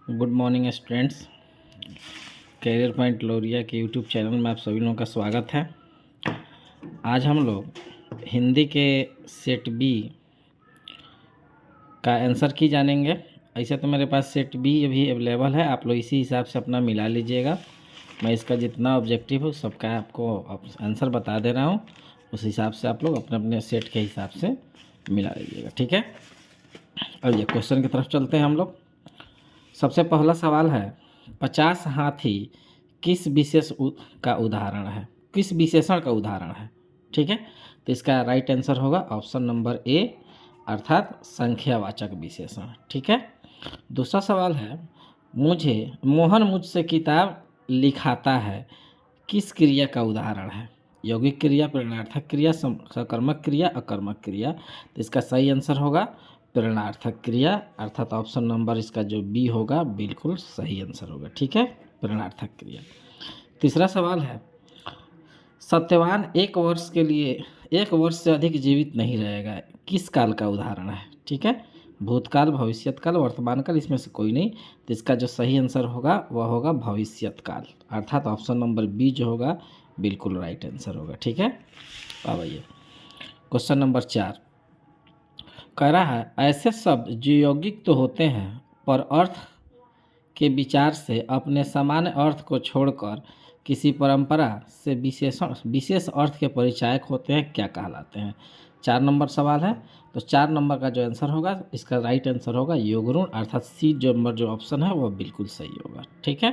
Good morning students. Career point Lauriya के YouTube channel में आप सभी लोगों का स्वागत है। आज हम लोग हिंदी के सेट बी का आंसर की जानेंगे। ऐसे तो मेरे पास सेट बी अभी अवेलेबल है, आप लोग इसी हिसाब से अपना मिला लीजिएगा। मैं इसका जितना ऑब्जेक्टिव है सबका आपको आंसर बता दे रहा हूँ, उस हिसाब से आप लोग अपने अपने सेट के हिसाब से मिला लीजिएगा, ठीक है। और ये क्वेश्चन की तरफ चलते हैं हम लोग। सबसे पहला सवाल है, 50 हाथी किस का उदाहरण है, किस विशेषण का उदाहरण है, ठीक है। तो इसका राइट आंसर होगा ऑप्शन नंबर ए, अर्थात संख्यावाचक विशेषण, ठीक है। दूसरा सवाल है, मोहन मुझसे किताब लिखाता है किस क्रिया का उदाहरण है, यौगिक क्रिया, प्रेरणार्थक क्रिया, सकर्मक क्रिया, अकर्मक क्रिया। तो इसका सही आंसर होगा प्रेरणार्थक क्रिया, अर्थात ऑप्शन नंबर इसका जो बी होगा बिल्कुल सही आंसर होगा, ठीक है, प्रेरणार्थक क्रिया। तीसरा सवाल है, सत्यवान एक वर्ष से अधिक जीवित नहीं रहेगा, किस काल का उदाहरण है, ठीक है। भूतकाल, भविष्यत काल, वर्तमान काल, इसमें से कोई नहीं। तो इसका जो सही आंसर होगा वह होगा भविष्यत काल, अर्थात ऑप्शन नंबर बी जो होगा बिल्कुल राइट आंसर होगा, ठीक है। अब आइए क्वेश्चन नंबर 4 कह रहा है, ऐसे शब्द जो यौगिक तो होते हैं पर अर्थ के विचार से अपने सामान्य अर्थ को छोड़कर किसी परंपरा से विशेष अर्थ के परिचायक होते हैं, क्या कहलाते हैं। 4 नंबर सवाल है, तो 4 नंबर का जो आंसर होगा इसका राइट आंसर होगा योगऋण, अर्थात सी नंबर जो ऑप्शन है वह बिल्कुल सही होगा, ठीक है।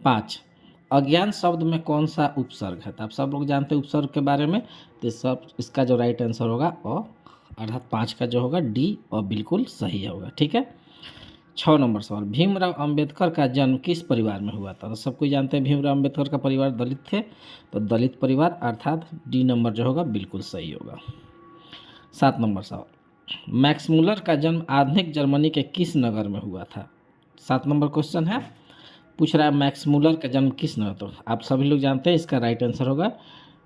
5 अज्ञान शब्द में कौन सा उपसर्ग है, तो आप सब लोग जानते हैं उपसर्ग के बारे में। तो सब इसका जो राइट आंसर होगा और अर्थात 5 का जो होगा डी और बिल्कुल सही होगा, ठीक है। 6 नंबर सवाल, भीमराव अंबेडकर का जन्म किस परिवार में हुआ था, तो सब कोई जानते हैं भीमराव अंबेडकर का परिवार दलित थे, तो दलित परिवार, अर्थात डी नंबर जो होगा बिल्कुल सही होगा। 7 नंबर सवाल, मैक्स मूलर का जन्म आधुनिक जर्मनी के किस नगर में हुआ था। 7 नंबर क्वेश्चन है, पूछ रहा है मैक्स मूलर का जन्म किस नगर, तो आप सभी लोग जानते हैं इसका राइट आंसर होगा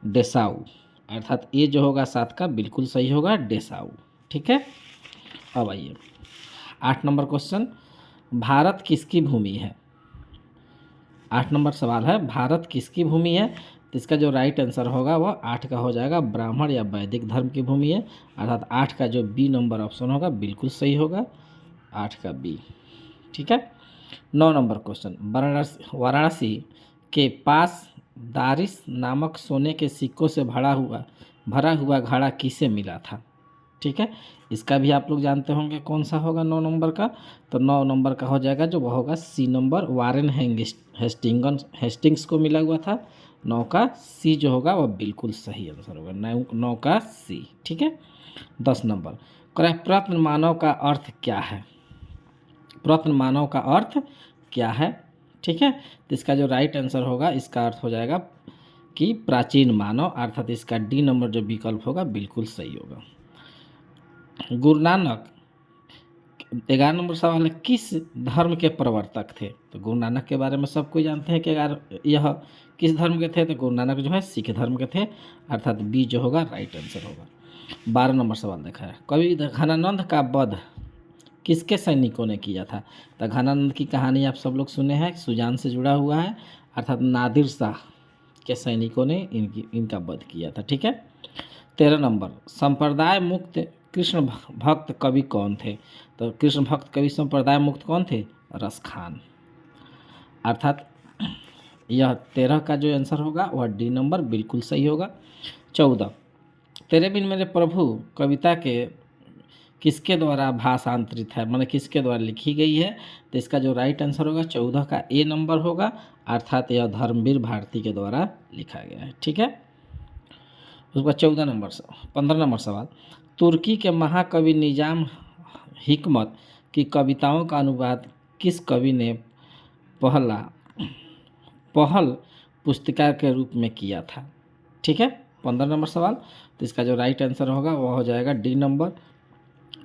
डेसाऊ, अर्थात ये जो होगा 7 का बिल्कुल सही होगा डेसाऊ, ठीक है। अब आइए 8 नंबर क्वेश्चन, भारत किसकी भूमि है। 8 नंबर सवाल है, भारत किसकी भूमि है, तो इसका जो राइट आंसर होगा वह 8 का हो जाएगा ब्राह्मण या वैदिक धर्म की भूमि है, अर्थात 8 का जो बी नंबर ऑप्शन होगा बिल्कुल सही होगा, 8 का बी, ठीक है। 9 नंबर क्वेश्चन, वाराणसी के पास दारिस नामक सोने के सिक्कों से भरा हुआ घड़ा किसे मिला था, ठीक है। इसका भी आप लोग जानते होंगे कौन सा होगा 9 नंबर का, तो 9 नंबर का हो जाएगा जो वह होगा सी नंबर, वारेन हेस्टिंग्स को मिला हुआ था। 9 का सी जो होगा वह बिल्कुल सही आंसर होगा, 9 का सी, ठीक है। 10 नंबर, प्रत्न मानव का अर्थ क्या है, प्रत्न मानव का अर्थ क्या है, ठीक है। तो इसका जो राइट आंसर होगा इसका अर्थ हो जाएगा कि प्राचीन मानव, अर्थात इसका डी नंबर जो विकल्प होगा बिल्कुल सही होगा। गुरु नानक 11 नंबर सवाल है, किस धर्म के प्रवर्तक थे, तो गुरु नानक के बारे में सब कोई जानते हैं कि यह किस धर्म के थे, तो गुरु नानक जो है सिख धर्म के थे, अर्थात बी जो होगा राइट आंसर होगा। 12 नंबर सवाल देखा है, कवि घनानंद का वध किसके सैनिकों ने किया था, तो घनानंद की कहानी आप सब लोग सुने हैं, सुजान से जुड़ा हुआ है, अर्थात नादिर शाह के सैनिकों ने इनका वध किया था, ठीक है। 13 नंबर, संप्रदाय मुक्त कृष्ण भक्त कवि कौन थे, तो कृष्ण भक्त कवि संप्रदाय मुक्त कौन थे, रसखान, अर्थात यह 13 का जो आंसर होगा वह डी नंबर बिल्कुल सही होगा। 14, तेरे बिन मेरे प्रभु कविता के किसके द्वारा भाषांतरित है, माने किसके द्वारा लिखी गई है, तो इसका जो राइट आंसर होगा 14 का ए नंबर होगा, अर्थात यह धर्मवीर भारती के द्वारा लिखा गया है, ठीक है। उसके बाद 15 नंबर सवाल, तुर्की के महाकवि निजाम हिकमत की कविताओं का अनुवाद किस कवि ने पहल पुस्तिका के रूप में किया था, ठीक है। 15 नंबर सवाल, तो इसका जो राइट आंसर होगा वह हो जाएगा डी नंबर,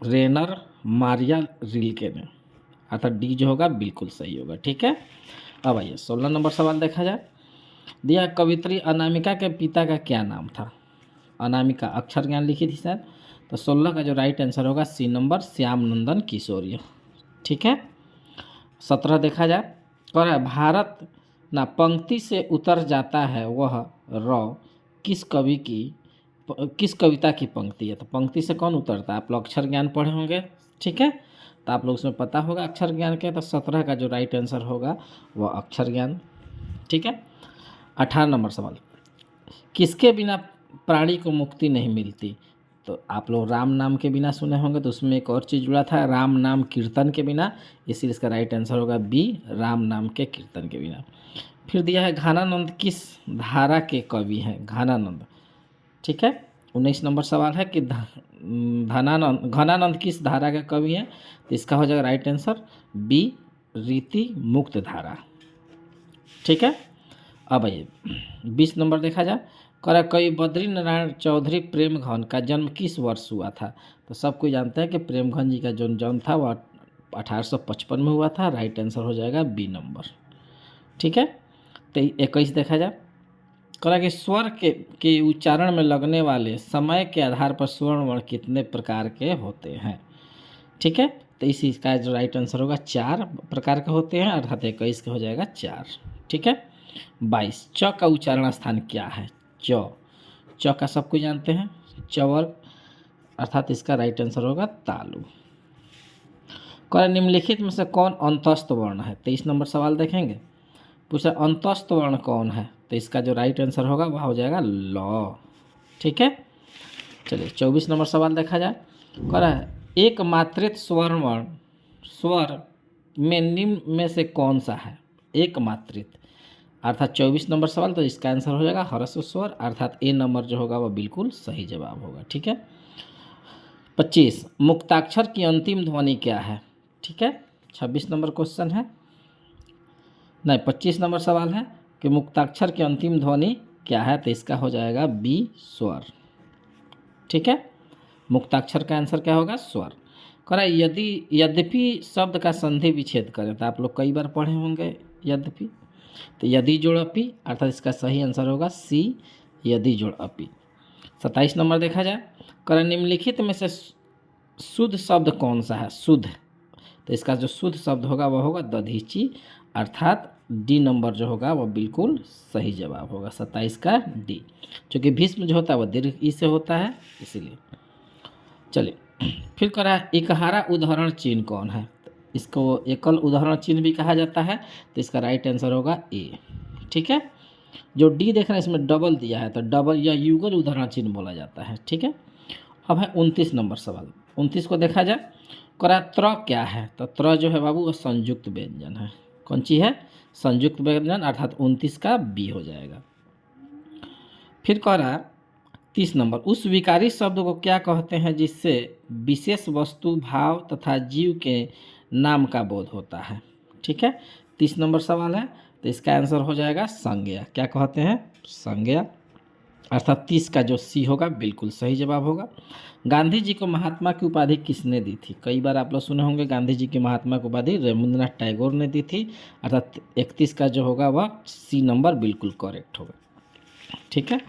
रेनर मारिया रिल्के ने, अर्थात डी जो होगा बिल्कुल सही होगा, ठीक है। अब आइए 16 नंबर सवाल देखा जाए, दिया कवित्री अनामिका के पिता का क्या नाम था, अनामिका अक्षर ज्ञान लिखी थी शायद, तो 16 का जो राइट आंसर होगा सी नंबर, श्याम नंदन किशोरी, ठीक है। 17 देखा जाए, कह रहा है भारत ना पंक्ति से उतर जाता है वह रौ किस कवि की किस कविता की पंक्ति है। तो पंक्ति से कौन उतरता है, आप लोग अक्षर ज्ञान पढ़े होंगे, ठीक है, तो आप लोग उसमें पता होगा अक्षर ज्ञान के। तो 17 का जो राइट आंसर होगा वह अक्षर ज्ञान, ठीक है। 18 नंबर सवाल, किसके बिना प्राणी को मुक्ति नहीं मिलती। तो आप लोग राम नाम के बिना सुने होंगे, तो उसमें एक और चीज़ जुड़ा था, राम नाम कीर्तन के बिना, इसलिए इसका राइट आंसर होगा बी, राम नाम के कीर्तन के बिना। फिर दिया है घनानंद किस धारा के कवि हैं, घनानंद, ठीक है। 19 नंबर सवाल है कि घनानंद किस धारा के कवि हैं। तो इसका हो जाएगा राइट आंसर बी, रीति मुक्त धारा, ठीक है। अब आइए 20 नंबर देखा जाए, करा कवि बद्री नारायण चौधरी प्रेमघन का जन्म किस वर्ष हुआ था। तो सब कोई जानते हैं कि प्रेमघन जी का जो जन्म था वह 1855 में हुआ था। राइट आंसर हो जाएगा बी नंबर, ठीक है। तो 21 देखा जाए, करा कि स्वर के उच्चारण में लगने वाले समय के आधार पर स्वर्ण वर्ण कितने प्रकार के होते हैं, ठीक है। तो इसी का जो राइट आंसर होगा 4 प्रकार के होते हैं, अर्थात 21 का हो जाएगा 4, ठीक है। 22 च का उच्चारण स्थान क्या है, च का सब कोई जानते हैं चवर्ग, अर्थात इसका राइट आंसर होगा तालु। कह निम्नलिखित में से कौन अंतस्थ वर्ण है। 23 नंबर सवाल देखेंगे, पूछा अंतस्थ वर्ण कौन है। तो इसका जो राइट आंसर होगा वह हो जाएगा लॉ, ठीक है। चलिए 24 नंबर सवाल देखा जाए, कह रहा है एक मात्रित स्वर्ण वर्ण स्वर में निम्न में से कौन सा है, एक मात्रित, अर्थात 24 नंबर सवाल। तो इसका आंसर हो जाएगा ह्रस्व स्वर, अर्थात ए नंबर जो होगा वह बिल्कुल सही जवाब होगा, ठीक है। 25 मुक्ताक्षर की अंतिम ध्वनि क्या है, ठीक है। 26 नंबर क्वेश्चन है, नहीं 25 नंबर सवाल है कि मुक्ताक्षर की अंतिम ध्वनि क्या है। तो इसका हो जाएगा बी स्वर, ठीक है। मुक्ताक्षर का आंसर क्या होगा, स्वर। कह रहा है यद्यपि शब्द का संधि विच्छेद करें। तो आप लोग कई बार पढ़े होंगे यद्यपि, तो यदि जोड़ अपि, अर्थात इसका सही आंसर होगा सी, यदि जोड़ अपि। 27 नंबर देखा जाए, कह रहा है निम्नलिखित में से शुद्ध शब्द कौन सा है, शुद्ध। तो इसका जो शुद्ध शब्द होगा वह होगा दधीची, अर्थात डी नंबर जो होगा वह बिल्कुल सही जवाब होगा, 27 का डी। क्योंकि भीष्म जो होता है वह दीर्घ ई से होता है, इसीलिए। चलिए फिर कह रहा है एकहारा उदाहरण चिन्ह कौन है। इसको एकल उदाहरण चिन्ह भी कहा जाता है। तो इसका राइट आंसर होगा ए, ठीक है। जो डी देख रहे हैं इसमें डबल दिया है, तो डबल या युगल उदाहरण चिन्ह बोला जाता है, ठीक है। अब है 29 नंबर सवाल, 29 को देखा जाए, कह रहा है त्र क्या है। तो त्र जो है बाबू वह संयुक्त व्यंजन है, कौन सी है, संयुक्त व्यंजन, अर्थात 29 का बी हो जाएगा। फिर कह रहा है 30 नंबर, उस विकारी शब्द को क्या कहते हैं जिससे विशेष वस्तु भाव तथा जीव के नाम का बोध होता है, ठीक है। 30 नंबर सवाल है, तो इसका आंसर हो जाएगा संज्ञा, क्या कहते हैं, संज्ञा, अर्थात 30 का जो सी होगा बिल्कुल सही जवाब होगा। गांधी जी को महात्मा की उपाधि किसने दी थी। कई बार आप लोग सुने होंगे गांधी जी की महात्मा की उपाधि रविंद्रनाथ टैगोर ने दी थी, अर्थात 31 का जो होगा वह सी नंबर बिल्कुल करेक्ट होगा, ठीक है।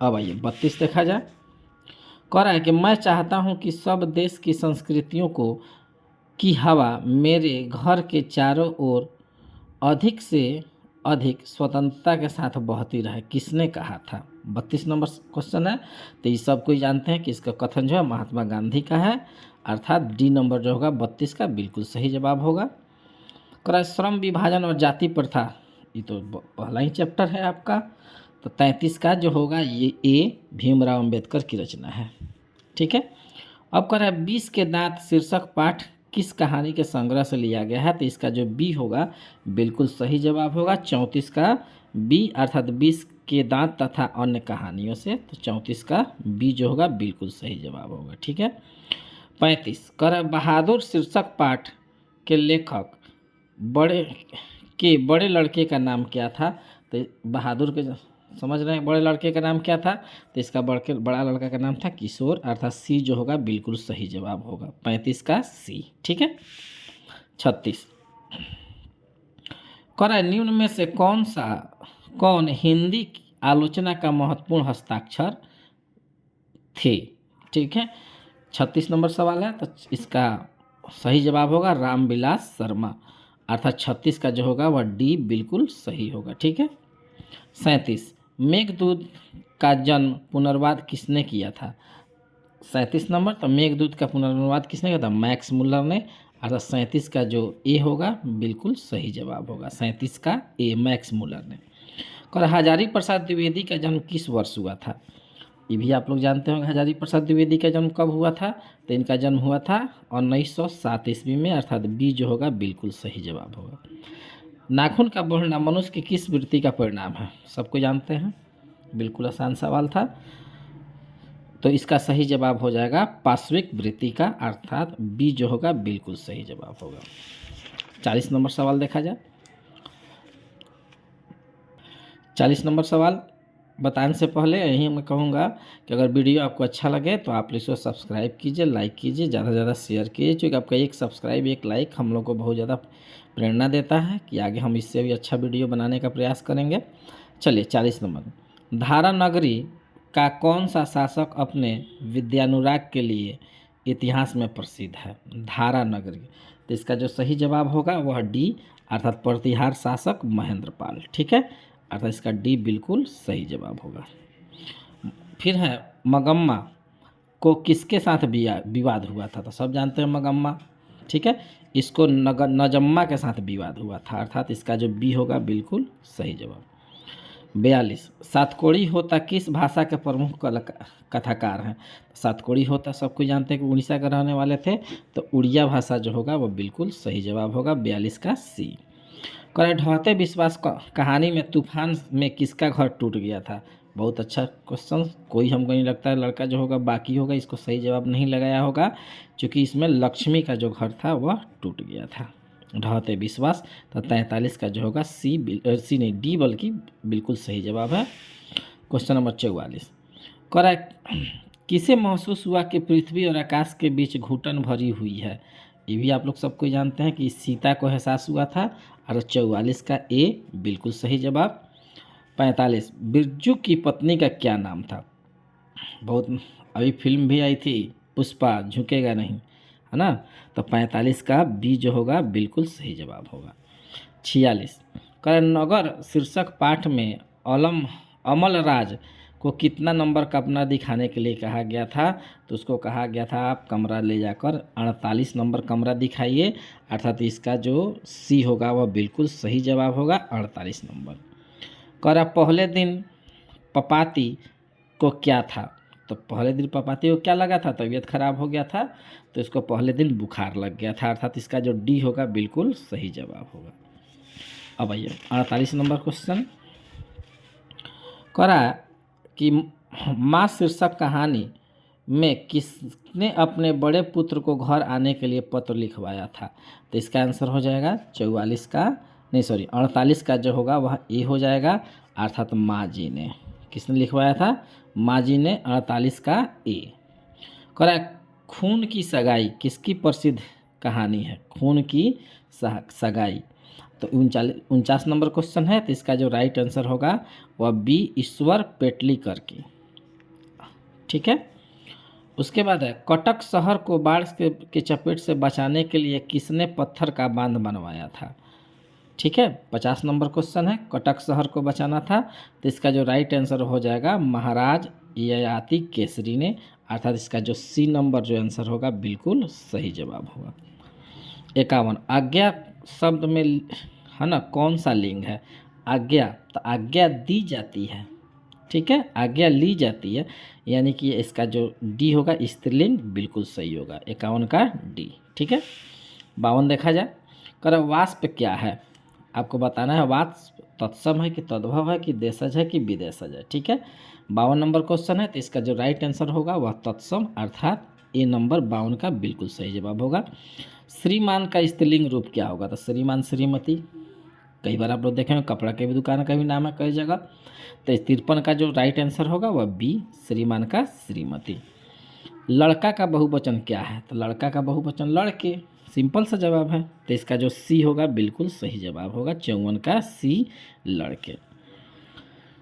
अब आइए 32 देखा जाए, कह रहा है कि मैं चाहता हूं कि सब देश की संस्कृतियों को की हवा मेरे घर के चारों ओर अधिक से अधिक स्वतंत्रता के साथ बहती रहे, किसने कहा था। 32 नंबर क्वेश्चन है। तो ये सब कोई जानते हैं कि इसका कथन जो है महात्मा गांधी का है, अर्थात डी नंबर जो होगा 32 का बिल्कुल सही जवाब होगा। कह रहा है श्रम विभाजन और जाति प्रथा, ये तो पहला ही चैप्टर है आपका। तो 33 का जो होगा ये ए भीमराव अंबेडकर की रचना है, ठीक है। अब कह रहा है 20 के दांत शीर्षक पाठ किस कहानी के संग्रह से लिया गया है। तो इसका जो बी होगा बिल्कुल सही जवाब होगा 34 का बी, अर्थात 20 के दांत तथा अन्य कहानियों से। तो 34 का बी जो होगा बिल्कुल सही जवाब होगा, ठीक है। 35 कह रहा है बहादुर शीर्षक पाठ के लेखक बड़े लड़के का नाम क्या था। तो बहादुर के समझ रहे हैं बड़े लड़के का नाम क्या था। तो इसका बड़ा लड़का का नाम था किशोर, अर्थात सी जो होगा बिल्कुल सही जवाब होगा 35 का सी, ठीक है। 36 कह रहा है निम्न में से कौन हिंदी आलोचना का महत्वपूर्ण हस्ताक्षर थे, ठीक है। 36 नंबर सवाल है, तो इसका सही जवाब होगा रामविलास शर्मा, अर्थात 36 का जो होगा वह डी बिल्कुल सही होगा। ठीक है। 37 मेघदूत का जन्म पुनर्वाद किसने किया था? 37 नंबर, तो मेघदूत का पुनर्वाद किसने किया था? मैक्स मुल्लर ने। अर्थात 37 का जो ए होगा बिल्कुल सही जवाब होगा, 37 का ए मैक्स मुल्लर ने। और हजारी प्रसाद द्विवेदी का जन्म किस वर्ष हुआ था? ये भी आप लोग जानते होंगे हजारी प्रसाद द्विवेदी का जन्म कब हुआ था। तो इनका जन्म हुआ था 1907 ईस्वी में, अर्थात बी जो होगा बिल्कुल सही जवाब होगा। नाखून का बढ़ना मनुष्य की किस वृत्ति का परिणाम है? सबको जानते हैं, बिल्कुल आसान सवाल था। तो इसका सही जवाब हो जाएगा पार्श्विक वृत्ति का, अर्थात बी जो होगा बिल्कुल सही जवाब होगा। 40 नंबर सवाल देखा जाए। 40 नंबर सवाल बताने से पहले यही मैं कहूँगा कि अगर वीडियो आपको अच्छा लगे तो आप इसको सब्सक्राइब कीजिए, लाइक कीजिए, ज़्यादा से ज़्यादा शेयर कीजिए, क्योंकि आपका एक सब्सक्राइब एक लाइक हम लोग को बहुत ज़्यादा प्रेरणा देता है कि आगे हम इससे भी अच्छा वीडियो बनाने का प्रयास करेंगे। चलिए 40 नंबर, धारा नगरी का कौन सा शासक अपने विद्यानुराग के लिए इतिहास में प्रसिद्ध है? धारा नगरी, तो इसका जो सही जवाब होगा वह डी, अर्थात प्रतिहार शासक महेंद्रपाल। ठीक है, अर्थात इसका डी बिल्कुल सही जवाब होगा। फिर है मगम्मा को किसके साथ विवाद हुआ था? तो सब जानते हैं मगम्मा। ठीक है, इसको नजम्मा के साथ विवाद हुआ था, अर्थात इसका जो बी होगा बिल्कुल सही जवाब। 42 सातकोड़ी होता किस भाषा के प्रमुख कथाकार हैं? सातकोड़ी होता सबको जानते हैं कि उड़ीसा के रहने वाले थे, तो उड़िया भाषा जो होगा वो बिल्कुल सही जवाब होगा, 42 का सी। ढहते विश्वास कहानी में तूफान में किसका घर टूट गया था? बहुत अच्छा क्वेश्चन। कोई हमको नहीं लगता है लड़का जो होगा बाकी होगा इसको सही जवाब नहीं लगाया होगा, क्योंकि इसमें लक्ष्मी का जो घर था वह टूट गया था। ढहते विश्वास, तो 43 का जो होगा सी नहीं डी बल्कि बिल्कुल सही जवाब है। क्वेश्चन नंबर 44 करा किसे महसूस हुआ कि पृथ्वी और आकाश के बीच घुटन भरी हुई है? ये भी आप लोग सबको जानते हैं कि सीता को एहसास हुआ था, और 44 का ए बिल्कुल सही जवाब। 45 बिरजू की पत्नी का क्या नाम था? बहुत अभी फिल्म भी आई थी पुष्पा, झुकेगा नहीं, है ना। तो 45 का बी जो होगा बिल्कुल सही जवाब होगा। 46 नगर शीर्षक पाठ में अमल राज को कितना नंबर का अपना दिखाने के लिए कहा गया था? तो उसको कहा गया था आप कमरा ले जाकर 48 नंबर कमरा दिखाइए, अर्थात इसका जो सी होगा वह बिल्कुल सही जवाब होगा, 48 नंबर। पहले दिन पपाती को क्या था? तो पहले दिन पपाती को क्या लगा था? तबीयत खराब हो गया था, तो इसको पहले दिन बुखार लग गया था, अर्थात इसका जो डी होगा बिल्कुल सही जवाब होगा। अब आइए 48 नंबर क्वेश्चन कि माँ शीर्षक कहानी में किसने अपने बड़े पुत्र को घर आने के लिए पत्र लिखवाया था? तो इसका आंसर हो जाएगा 48 का जो होगा वह ए हो जाएगा, अर्थात माँ जी ने। किसने लिखवाया था? माँ जी ने, 48 का ए। खून की सगाई किसकी प्रसिद्ध कहानी है? खून की सगाई, तो 49 नंबर क्वेश्चन है, तो इसका जो राइट आंसर होगा वह बी ईश्वर पेटलीकर की। ठीक है, उसके बाद है कटक शहर को बाढ़ के चपेट से बचाने के लिए किसने पत्थर का बांध बनवाया था? ठीक है, 50 नंबर क्वेश्चन है, कटक शहर को बचाना था, तो इसका जो राइट आंसर हो जाएगा महाराज ययाति केसरी ने, अर्थात इसका जो सी नंबर जो आंसर होगा बिल्कुल सही जवाब होगा। 51 आज्ञा शब्द में है ना कौन सा लिंग है? आज्ञा, तो आज्ञा दी जाती है, ठीक है, आज्ञा ली जाती है, यानी कि इसका जो डी होगा स्त्रीलिंग बिल्कुल सही होगा, 51 का डी। ठीक है, 52 देखा जाए वाष्प क्या है? आपको बताना है वाष्प तत्सम है कि तद्भव है कि देशज है कि विदेशज है। ठीक है, 52 नंबर क्वेश्चन है, तो इसका जो राइट आंसर होगा वह तत्सम, अर्थात ए नंबर 52 का बिल्कुल सही जवाब होगा। श्रीमान का स्त्रीलिंग रूप क्या होगा? तो श्रीमान श्रीमती, कई बार आप लोग देखेंगे कपड़ा के भी दुकान का भी नाम है कई जगह, तो 53 का जो राइट आंसर होगा वह बी श्रीमान का श्रीमती। लड़का का बहुवचन क्या है? तो लड़का का बहुवचन लड़के, सिंपल सा जवाब है, तो इसका जो सी होगा बिल्कुल सही जवाब होगा, 54 का सी लड़के।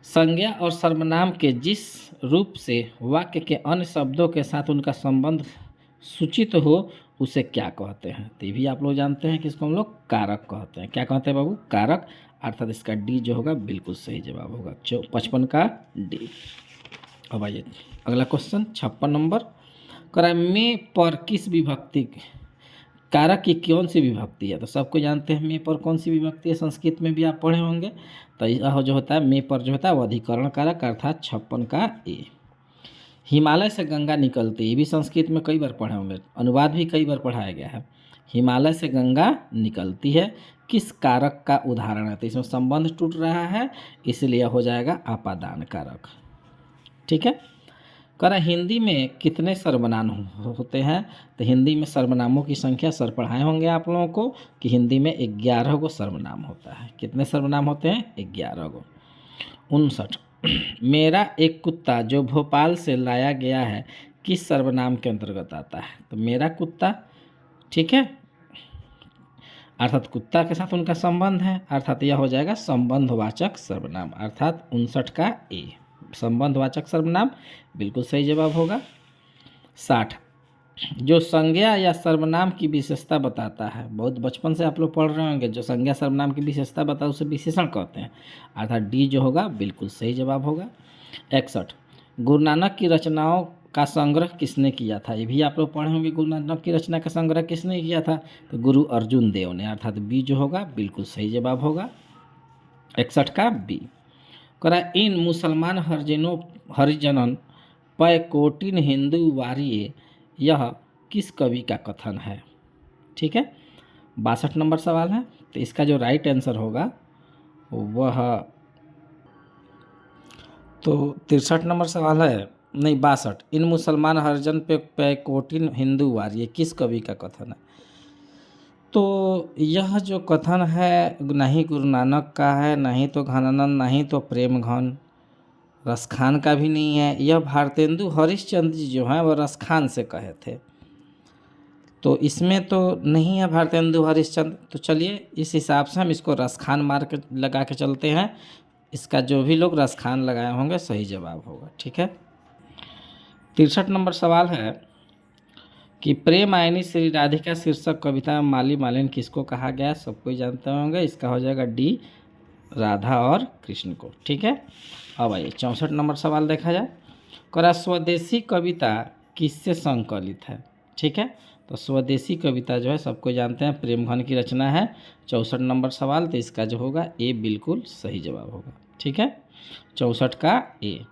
संज्ञा और सर्वनाम के जिस रूप से वाक्य के अन्य शब्दों के साथ उनका संबंध सूचित हो उसे क्या कहते हैं? तो ये भी आप लोग जानते हैं कि इसको हम लोग कारक कहते हैं। क्या कहते हैं बाबू? कारक। अर्थात इसका डी जो होगा बिल्कुल सही जवाब होगा 55 का डी। अब आइए अगला क्वेश्चन 56 नंबर। करा में पर किस विभक्ति कारक की कौन सी विभक्ति है? तो सबको जानते हैं में पर कौन सी विभक्ति है, संस्कृत में भी आप पढ़े होंगे। तो यह जो होता है में पर जो होता है वो अधिकरण कारक अर्थात 56 का ए। हिमालय से गंगा निकलती है, ये भी संस्कृत में कई बार पढ़े होंगे, अनुवाद भी कई बार पढ़ाया गया है। हिमालय से गंगा निकलती है किस कारक का उदाहरण है? तो इसमें संबंध टूट रहा है, इसलिए हो जाएगा आपादान कारक। ठीक है। कह रहा हिंदी में कितने सर्वनाम होते हैं? तो हिंदी में सर्वनामों की संख्या सर पढ़ाए होंगे आप लोगों को कि हिंदी में 11 गो सर्वनाम होता है। कितने सर्वनाम होते हैं? 11 गो। 59। मेरा एक कुत्ता जो भोपाल से लाया गया है किस सर्वनाम के अंतर्गत आता है? तो मेरा कुत्ता, ठीक है, अर्थात कुत्ता के साथ उनका संबंध है, अर्थात यह हो जाएगा संबंधवाचक सर्वनाम, अर्थात 59 का ए संबंधवाचक सर्वनाम बिल्कुल सही जवाब होगा। 60। जो संज्ञा या सर्वनाम की विशेषता बताता है, बहुत बचपन से आप लोग पढ़ रहे होंगे, जो संज्ञा सर्वनाम की विशेषता बताता है उसे विशेषण कहते हैं, अर्थात डी जो होगा बिल्कुल सही जवाब होगा। 61। गुरु नानक की रचनाओं का संग्रह किसने किया था? ये भी आप लोग पढ़े होंगे, गुरु नानक की रचना का संग्रह किसने किया था? तो गुरु अर्जुन देव ने, अर्थात बी जो होगा बिल्कुल सही जवाब होगा 61 का बी। करा इन मुसलमान हरिजनन पै कोटिन हिंदू वारिये, यह किस कवि का कथन है? ठीक है, 62 नंबर सवाल है। तो इसका जो राइट आंसर होगा वह, तो 63 नंबर सवाल है, नहीं 62। इन मुसलमान हरिजन पे कोटिन हिंदू वारिये किस कवि का कथन है? तो यह जो कथन है नहीं गुरु नानक का है, नहीं तो घनानंद, नहीं तो प्रेम घन, रसखान का भी नहीं है। यह भारतेंदु हरिश्चंद्र जी जो हैं वह रसखान से कहे थे, तो इसमें तो नहीं है भारतेंदु हरिश्चंद्र। तो चलिए इस हिसाब से हम इसको रसखान मार के लगा के चलते हैं, इसका जो भी लोग रसखान लगाए होंगे सही जवाब होगा। ठीक है। 63 नंबर सवाल है कि प्रेम आयनी श्री राधिका शीर्षक कविता में माली मालिन किसको कहा गया? सब कोई जानते होंगे, इसका हो जाएगा डी राधा और कृष्ण को। ठीक है। अब आइए 64 नंबर सवाल देखा जाए। करा स्वदेशी कविता किससे संकलित है? ठीक है, तो स्वदेशी कविता जो है सबको जानते हैं प्रेमघन की रचना है। 64 नंबर सवाल, तो इसका जो होगा ए बिल्कुल सही जवाब होगा। ठीक है, 64 का ए।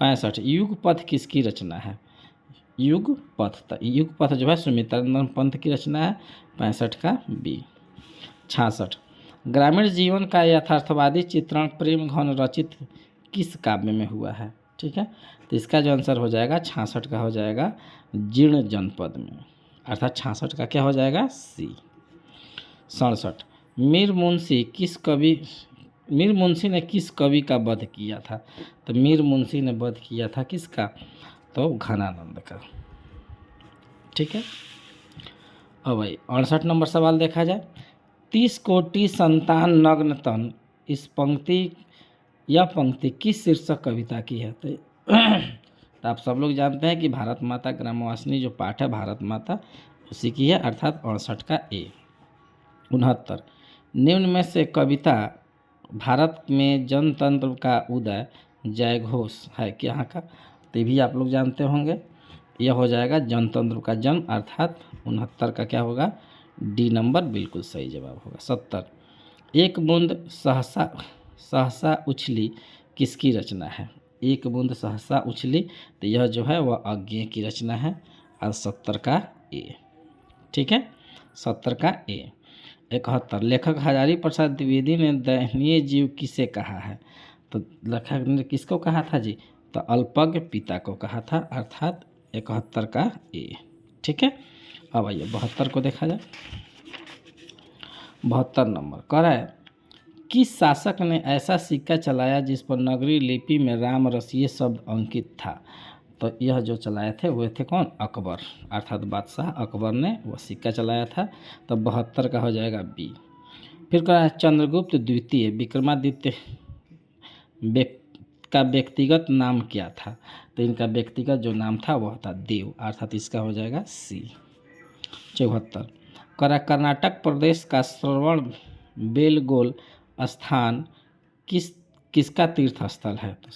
65 युगपथ किसकी रचना है? युगपथ जो है सुमित्रानंद पंत की रचना है, 65 का बी। 66 ग्रामीण जीवन का यथार्थवादी चित्रण प्रेम घन रचित किस काव्य में हुआ है? ठीक है, तो इसका जो आंसर हो जाएगा 66 का हो जाएगा जीर्ण जनपद में, अर्थात 66 का क्या हो जाएगा सी। 67 मीर मुंशी ने किस कवि का वध किया था? तो मीर मुंशी ने वध किया था किसका? तो घनानंद का। ठीक है। अब भाई 68 नंबर सवाल देखा जाए। 30 कोटि संतान नग्न तन, इस यह पंक्ति किस शीर्षक कविता की है? तो आप सब लोग जानते हैं कि भारत माता ग्रामवासिनी जो पाठ है भारत माता उसी की है, अर्थात 68 का ए। 69 निम्न में से कविता भारत में जनतंत्र का उदय जय घोष है कि यहाँ का? तो भी आप लोग जानते होंगे, यह हो जाएगा जनतंत्र का जन्म, अर्थात 69 का क्या होगा डी नंबर बिल्कुल सही जवाब होगा। 70 एक बूंद सहसा उछली किसकी रचना है? एक बूंद सहसा उछली, तो यह जो है वह अज्ञेय की रचना है, और 70 का ए। ठीक है, 70 का ए। 71 लेखक हजारी प्रसाद द्विवेदी ने दयनीय जीव किसे कहा है? तो लेखक ने किसको कहा था जी? तो अल्पज्ञ पिता को कहा था, अर्थात 71 का ए। ठीक है। अब आइए 72 को देखा जाए। 72 नंबर कह रहा है किस शासक ने ऐसा सिक्का चलाया जिस पर नगरी लिपि में राम रसीय शब्द अंकित था? तो यह जो चलाए थे वो थे कौन? अकबर, अर्थात बादशाह अकबर ने वह सिक्का चलाया था। तो 72 का हो जाएगा बी। फिर कह रहा है चंद्रगुप्त द्वितीय विक्रमादित्य का व्यक्तिगत नाम क्या था? तो इनका व्यक्तिगत जो नाम था वह था देव, अर्थात इसका हो जाएगा सी। 74 कर्नाटक प्रदेश का श्रवण बेलगोल स्थान किसका तीर्थ स्थल है? तो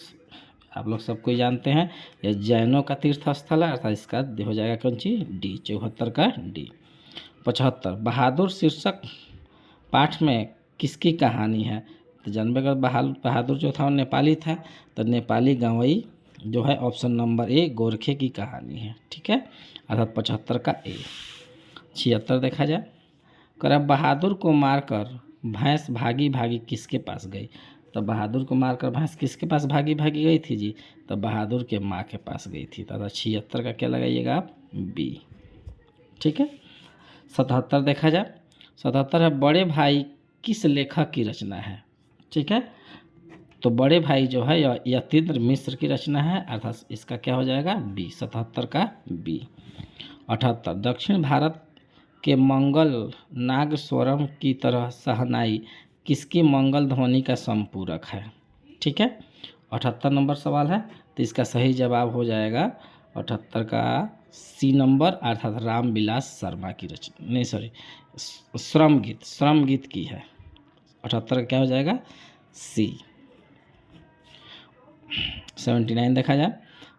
आप लोग सब कोई जानते हैं यह जैनों का तीर्थ स्थल है, अर्थात इसका हो जाएगा कौन सी डी, 74 का डी। 75 बहादुर शीर्षक पाठ में किसकी कहानी है? तो जानबेगर बहादुर जो था वो नेपाली था, तो नेपाली गवई जो है ऑप्शन नंबर ए गोरखे की कहानी है। ठीक है, अर्थात 75 का ए। 76 देखा जाए, कर बहादुर को मारकर भैंस भागी भागी किसके पास गई? तो बहादुर को मारकर भैंस किसके पास भागी भागी गई थी जी? तो बहादुर के माँ के पास गई थी। तो 76 का क्या लगाइएगा आप? बी। ठीक है, 77 देखा जाए, 77 है बड़े भाई किस लेखक की रचना है? ठीक है, तो बड़े भाई जो है यतीन्द्र मिश्र की रचना है, अर्थात इसका क्या हो जाएगा? बी, 77 का बी। 78 दक्षिण भारत के मंगल नाग स्वरम की तरह शहनाई किसकी मंगल ध्वनि का संपूरक है? ठीक है, 78 नंबर सवाल है, तो इसका सही जवाब हो जाएगा 78 का सी नंबर, अर्थात रामविलास शर्मा की रचना, नहीं सॉरी श्रम गीत की है। 78 का क्या हो जाएगा? सी। 79 देखा जाए,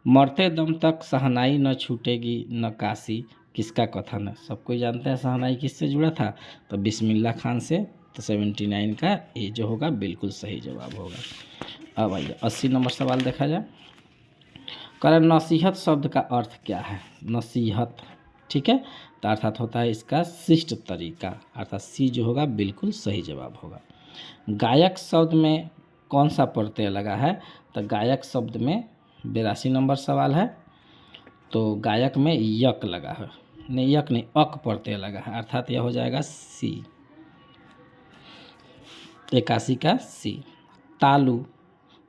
मरते दम तक शहनाई न छूटेगी न काशी किसका कथन है? सबको जानते हैं शहनाई किससे जुड़ा था, तो बिस्मिल्लाह खान से। तो 79 का ए जो होगा बिल्कुल सही जवाब होगा। अब आइए 80 नंबर सवाल देखा जाए, कारण नसीहत शब्द का अर्थ क्या है? नसीहत, ठीक है, तो अर्थात होता है इसका शिष्ट तरीका, अर्थात सी जो होगा बिल्कुल सही जवाब होगा। गायक शब्द में कौन सा प्रत्यय लगा है? तो गायक शब्द में 82 नंबर सवाल है, तो गायक में यक लगा है, नहीं यक नहीं अक प्रत्यय लगा है, अर्थात यह हो जाएगा सी, 81 का सी। तालु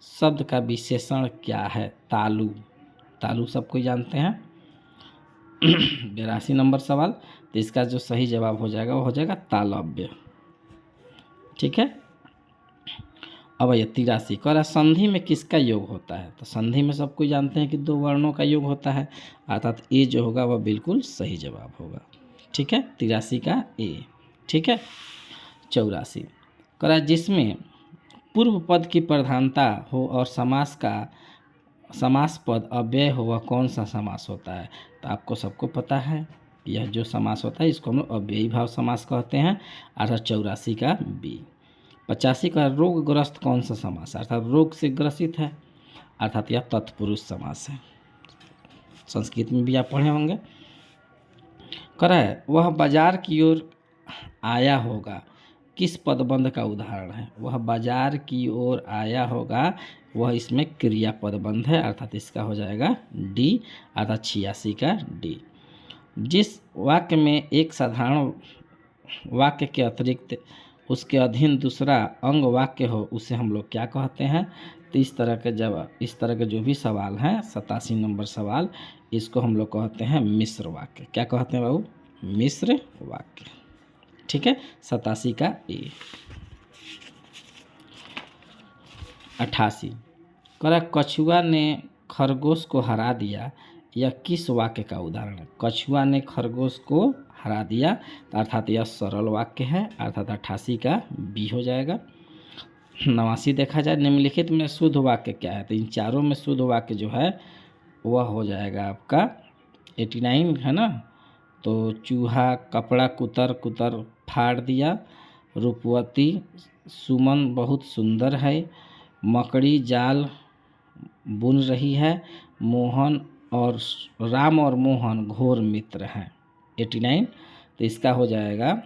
शब्द का विशेषण क्या है? तालु, तालु सब कोई जानते हैं। 82 नंबर सवाल, तो इसका जो सही जवाब हो जाएगा वो हो जाएगा तालव्य। ठीक है, अब ये 83 कह रहा संधि में किसका योग होता है? तो संधि में सब कोई जानते हैं कि दो वर्णों का योग होता है, अर्थात ए जो होगा वह बिल्कुल सही जवाब होगा। ठीक है, 83 का ए। ठीक है, 84 कह रहा जिसमें पूर्व पद की प्रधानता हो और समास पद अव्यय हो वह कौन सा समास होता है? तो आपको सबको पता है यह जो समास होता है इसको हम लोग अव्ययी भाव समास कहते हैं, अर्थात 84 का बी। 85 का रोगग्रस्त कौन सा समास है? अर्थात रोग से ग्रसित है, अर्थात यह तत्पुरुष समास है। संस्कृत में भी आप पढ़े होंगे। कह रहा है वह बाजार की ओर आया होगा किस पदबंध का उदाहरण है? वह बाजार की ओर आया होगा, वह इसमें क्रिया पदबंध है, अर्थात इसका हो जाएगा डी, अर्थात 86 का डी। जिस वाक्य में एक साधारण वाक्य के अतिरिक्त उसके अधीन दूसरा अंग वाक्य हो उसे हम लोग क्या कहते हैं? तो इस तरह के जो भी सवाल हैं 87 नंबर सवाल, इसको हम लोग कहते हैं मिश्र वाक्य। क्या कहते हैं बाबू? मिश्र वाक्य। ठीक है, 87 का ए। 88 करा कछुआ ने खरगोश को हरा दिया, यह किस वाक्य का उदाहरण है? कछुआ ने खरगोश को हरा दिया, अर्थात यह सरल वाक्य है, अर्थात 88 का बी हो जाएगा। 89 देखा जाए निम्नलिखित में शुद्ध वाक्य क्या है? तो इन चारों में शुद्ध वाक्य जो है वह हो जाएगा आपका 89 है ना। तो चूहा कपड़ा कुतर कुतर फाड़ दिया, रूपवती सुमन बहुत सुंदर है, मकड़ी जाल बुन रही है, मोहन और राम और मोहन घोर मित्र हैं। 89, तो इसका हो जाएगा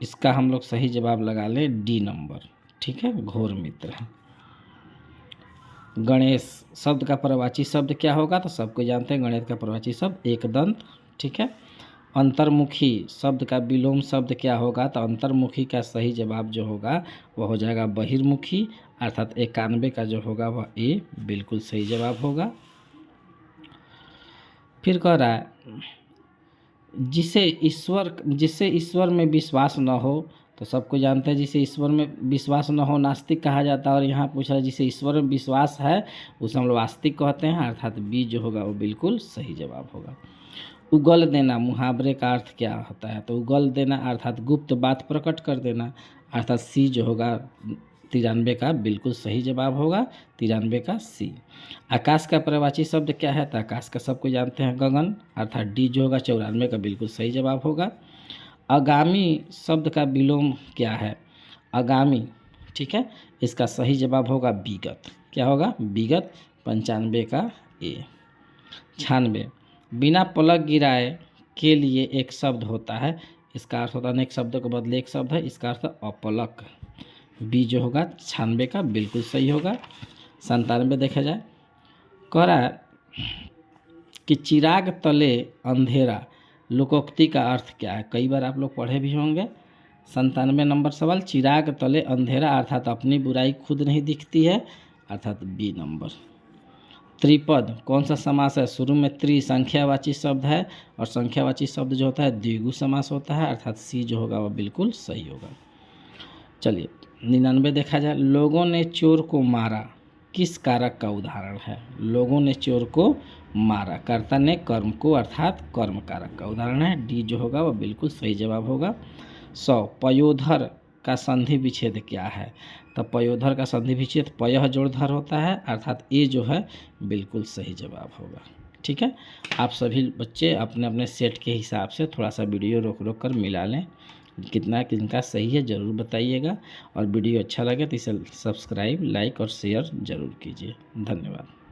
इसका हम लोग सही जवाब लगा लें डी नंबर। ठीक है, घोर मित्र है। गणेश शब्द का परवाची शब्द क्या होगा? तो सबको जानते हैं गणेश का परवाची शब्द एक दंत। ठीक है, अंतर्मुखी शब्द का विलोम शब्द क्या होगा? तो अंतर्मुखी का सही जवाब जो होगा वह हो जाएगा बहिर्मुखी, अर्थात 91 का जो होगा वह ए बिल्कुल सही जवाब होगा। फिर कह रहा है जिसे ईश्वर में विश्वास न हो, तो तो सबको जानते हैं जिसे ईश्वर में विश्वास न हो नास्तिक कहा जाता है, और यहाँ पूछ रहा है जिसे ईश्वर में विश्वास है उसे हम लोग आस्तिक कहते हैं, अर्थात बी जो होगा वो बिल्कुल सही जवाब होगा। उगल देना मुहावरे का अर्थ क्या होता है? तो उगल देना अर्थात गुप्त बात प्रकट कर देना, अर्थात सी जो होगा 93 का बिल्कुल सही जवाब होगा, 93 का सी। आकाश का पर्यायवाची शब्द क्या है? तो आकाश का सबको जानते हैं गगन, अर्थात डी जो होगा 94 का बिल्कुल सही जवाब होगा। आगामी शब्द का विलोम क्या है? आगामी, ठीक है, इसका सही जवाब होगा विगत। क्या होगा? विगत, 95 का ए। 96 बिना पलक गिराए के लिए एक शब्द होता है, इसका अर्थ होता है अनेक शब्दों के बदले एक शब्द है, इसका अर्थ अपलक। बी जो होगा 96 का बिल्कुल सही होगा। 97 देखा जाए, कह रहा है कि चिराग तले अंधेरा लोकोक्ति का अर्थ क्या है? कई बार आप लोग पढ़े भी होंगे। 97 नंबर सवाल, चिराग तले अंधेरा अर्थात अपनी बुराई खुद नहीं दिखती है, अर्थात बी नंबर। त्रिपद कौन सा समास है? शुरू में त्रि संख्यावाची शब्द है, और संख्यावाची शब्द जो होता है द्विगु समास होता है, अर्थात सी जो होगा वो बिल्कुल सही होगा। चलिए 99 देखा जाए, लोगों ने चोर को मारा किस कारक का उदाहरण है? लोगों ने चोर को मारा, कर्ता ने कर्म को, अर्थात कर्म कारक का उदाहरण है, डी जो होगा वो बिल्कुल सही जवाब होगा। 100 पयोधर का संधि विच्छेद क्या है? तो पयोधर का संधि विच्छेद पयः जोड़ धर होता है, अर्थात ए जो है बिल्कुल सही जवाब होगा। ठीक है, आप सभी बच्चे अपने अपने सेट के हिसाब से थोड़ा सा वीडियो रोक रोक कर मिला लें, कितना किनका सही है ज़रूर बताइएगा, और वीडियो अच्छा लगे तो इसे सब्सक्राइब, लाइक और शेयर ज़रूर कीजिए। धन्यवाद।